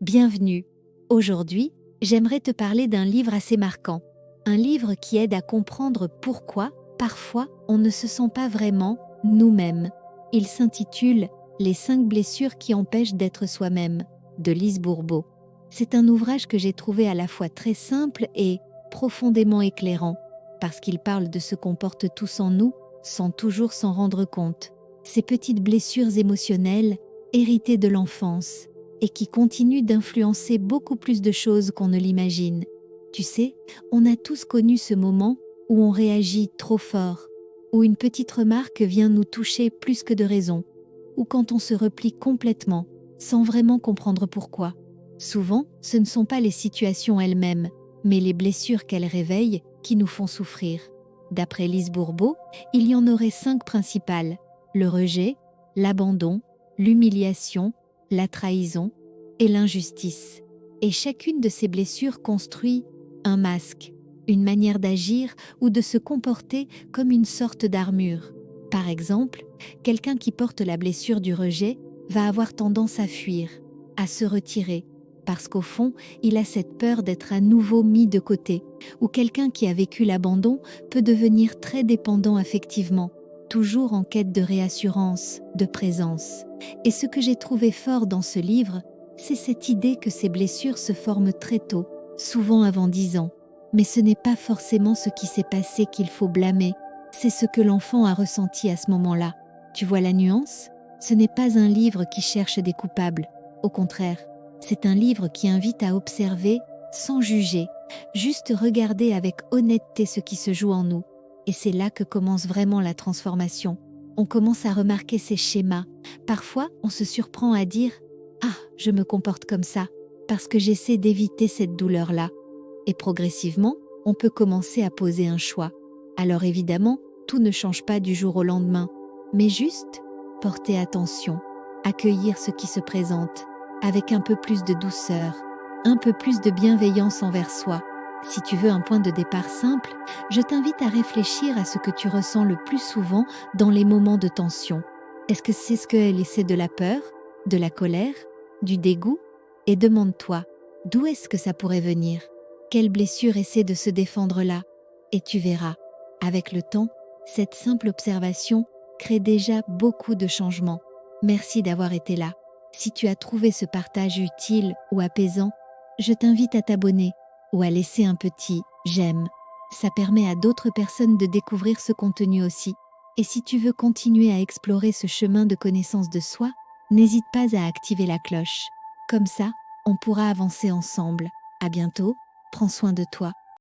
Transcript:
Bienvenue. Aujourd'hui, j'aimerais te parler d'un livre assez marquant. Un livre qui aide à comprendre pourquoi, parfois, on ne se sent pas vraiment nous-mêmes. Il s'intitule « Les 5 blessures qui empêchent d'être soi-même » de Lise Bourbeau. C'est un ouvrage que j'ai trouvé à la fois très simple et profondément éclairant, parce qu'il parle de ce qu'on porte tous en nous, sans toujours s'en rendre compte. Ces petites blessures émotionnelles, héritées de l'enfance, et qui continuent d'influencer beaucoup plus de choses qu'on ne l'imagine. Tu sais, on a tous connu ce moment où on réagit trop fort, où une petite remarque vient nous toucher plus que de raison, ou quand on se replie complètement, sans vraiment comprendre pourquoi. Souvent, ce ne sont pas les situations elles-mêmes, mais les blessures qu'elles réveillent qui nous font souffrir. D'après Lise Bourbeau, il y en aurait 5 principales: le rejet, l'abandon, l'humiliation, la trahison et l'injustice. Et chacune de ces blessures construit un masque, une manière d'agir ou de se comporter comme une sorte d'armure. Par exemple, quelqu'un qui porte la blessure du rejet va avoir tendance à fuir, à se retirer, parce qu'au fond, il a cette peur d'être à nouveau mis de côté. Ou quelqu'un qui a vécu l'abandon peut devenir très dépendant affectivement, toujours en quête de réassurance, de présence. Et ce que j'ai trouvé fort dans ce livre, c'est cette idée que ces blessures se forment très tôt, souvent avant 10 ans. Mais ce n'est pas forcément ce qui s'est passé qu'il faut blâmer, c'est ce que l'enfant a ressenti à ce moment-là. Tu vois la nuance ? Ce n'est pas un livre qui cherche des coupables. Au contraire, c'est un livre qui invite à observer sans juger, juste regarder avec honnêteté ce qui se joue en nous. Et c'est là que commence vraiment la transformation. On commence à remarquer ces schémas. Parfois, on se surprend à dire « Ah, je me comporte comme ça » parce que j'essaie d'éviter cette douleur-là. Et progressivement, on peut commencer à poser un choix. Alors évidemment, tout ne change pas du jour au lendemain, mais juste porter attention, accueillir ce qui se présente, avec un peu plus de douceur, un peu plus de bienveillance envers soi. Si tu veux un point de départ simple, je t'invite à réfléchir à ce que tu ressens le plus souvent dans les moments de tension. Est-ce que c'est de la peur, de la colère, du dégoût? Et demande-toi, d'où est-ce que ça pourrait venir? Quelle blessure essaie de se défendre là? Et tu verras, avec le temps, cette simple observation crée déjà beaucoup de changements. Merci d'avoir été là. Si tu as trouvé ce partage utile ou apaisant, je t'invite à t'abonner ou à laisser un petit « j'aime ». Ça permet à d'autres personnes de découvrir ce contenu aussi. Et si tu veux continuer à explorer ce chemin de connaissance de soi, n'hésite pas à activer la cloche. Comme ça, on pourra avancer ensemble. À bientôt, prends soin de toi.